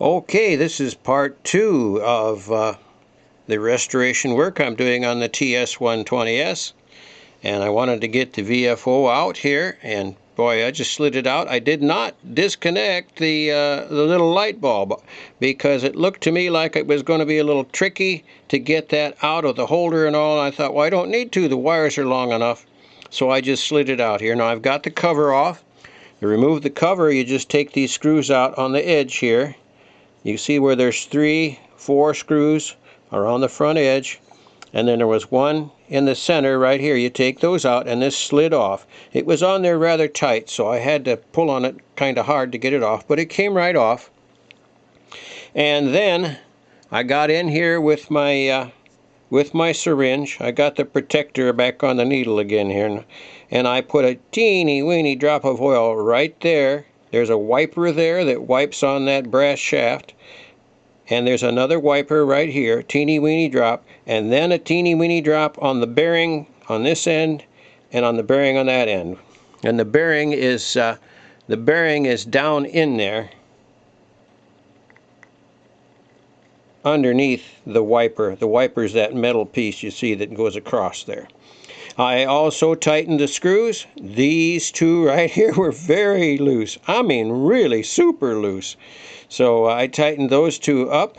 Okay, this is part 2 of the restoration work I'm doing on the TS120S, and I wanted to get the VFO out here, and boy, I just slid it out. I did not disconnect the little light bulb because it looked to me like it was going to be a little tricky to get that out of the holder and all, and I thought, well, I don't need to, the wires are long enough, so I just slid it out here. Now I've got the cover off. To remove the cover, you just take these screws out on the edge here. You see where there's 4 screws are on the front edge, and then there was one in the center right here. You take those out, and this slid off. It was on there rather tight, so I had to pull on it kind of hard to get it off, but it came right off. And then I got in here with my syringe. I got the protector back on the needle again here, and I put a teeny weeny drop of oil right there. There's a wiper there that wipes on that brass shaft, and there's another wiper right here, teeny weeny drop, and then a teeny weeny drop on the bearing on this end and on the bearing on that end. And the bearing is down in there underneath the wiper. The wiper's that metal piece you see that goes across there. I also tightened the screws. These two right here were very loose. I mean really super loose. So I tightened those two up.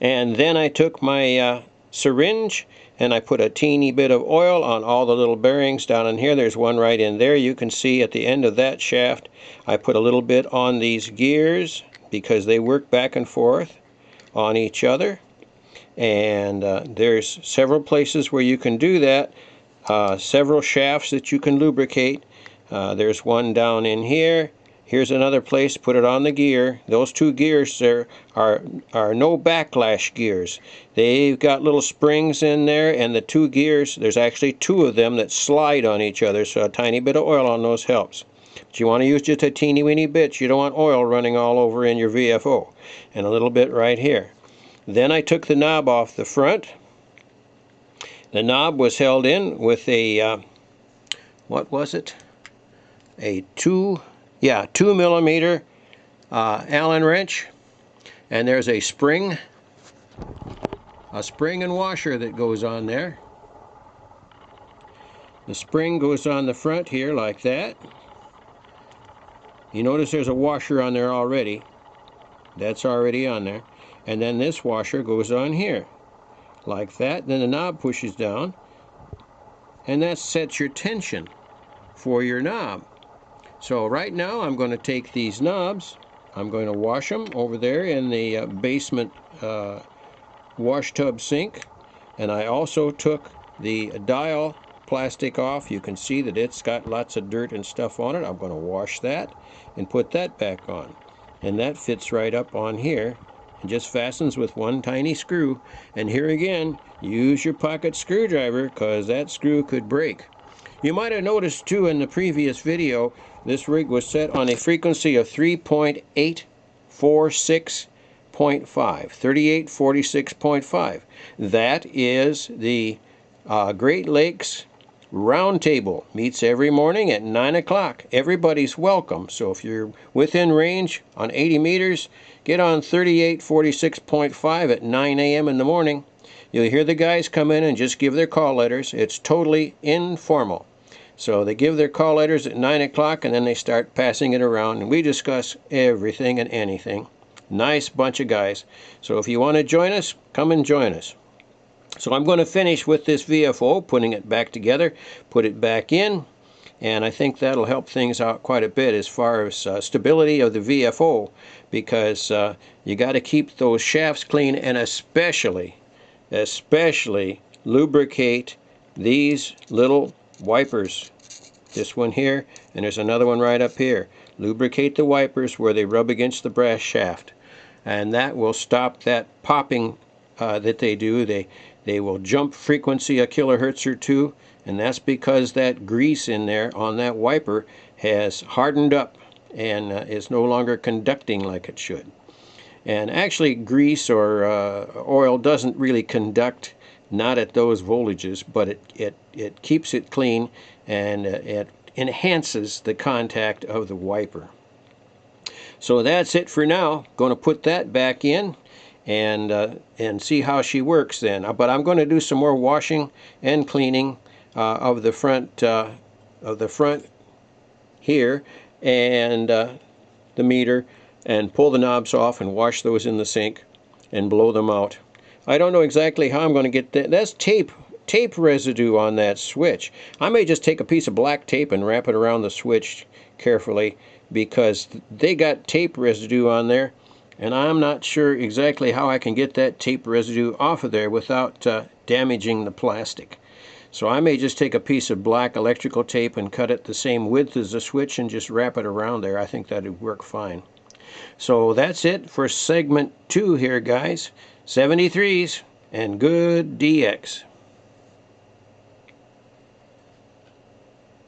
And then I took my syringe and I put a teeny bit of oil on all the little bearings down in here. There's one right in there. You can see at the end of that shaft I put a little bit on these gears because they work back and forth on each other. And there's several places where you can do that, several shafts that you can lubricate. There's one down in here. Here's another place, put it on the gear. Those 2 gears there are no backlash gears. They've got little springs in there, and the 2 gears, there's actually 2 of them that slide on each other, so a tiny bit of oil on those helps. But you want to use just a teeny weeny bit. You don't want oil running all over in your VFO. And a little bit right here. Then I took the knob off the front. The knob was held in with a, what was it? A 2 millimeter Allen wrench. And there's a spring and washer that goes on there. The spring goes on the front here like that. You notice there's a washer on there already. That's already on there. And then this washer goes on here like that. Then the knob pushes down, and that sets your tension for your knob. So right now I'm going to take these knobs, I'm going to wash them over there in the basement wash tub sink, and I also took the dial plastic off. You can see that it's got lots of dirt and stuff on it. I'm going to wash that and put that back on, and that fits right up on here. It just fastens with one tiny screw. And here again, use your pocket screwdriver because that screw could break. You might have noticed too in the previous video, this rig was set on a frequency of 3846.5. That is the Great Lakes Roundtable. Meets every morning at 9 o'clock. Everybody's welcome. So if you're within range on 80 meters, get on 3846.5 at 9 a.m. in the morning. You'll hear the guys come in and just give their call letters. It's totally informal. So they give their call letters at 9 o'clock, and then they start passing it around, and we discuss everything and anything. Nice bunch of guys. So if you want to join us, come and join us. So I'm going to finish with this VFO, putting it back together, put it back in, and I think that'll help things out quite a bit as far as stability of the VFO, because you got to keep those shafts clean, and especially lubricate these little wipers. This one here, and there's another one right up here. Lubricate the wipers where they rub against the brass shaft, and that will stop that popping that they do. They will jump frequency a kilohertz or 2, and that's because that grease in there on that wiper has hardened up and is no longer conducting like it should. And actually grease or oil doesn't really conduct, not at those voltages, but it keeps it clean, and it enhances the contact of the wiper. So that's it for now. Going to put that back in and see how she works then. But I'm going to do some more washing and cleaning of the front here and the meter, and pull the knobs off and wash those in the sink and blow them out. I don't know exactly how I'm going to get that. That's tape residue on that switch. I may just take a piece of black tape and wrap it around the switch carefully, because they got tape residue on there, and I'm not sure exactly how I can get that tape residue off of there without damaging the plastic. So I may just take a piece of black electrical tape and cut it the same width as the switch and just wrap it around there. I think that would work fine. So that's it for segment 2 here, guys. 73s and good DX.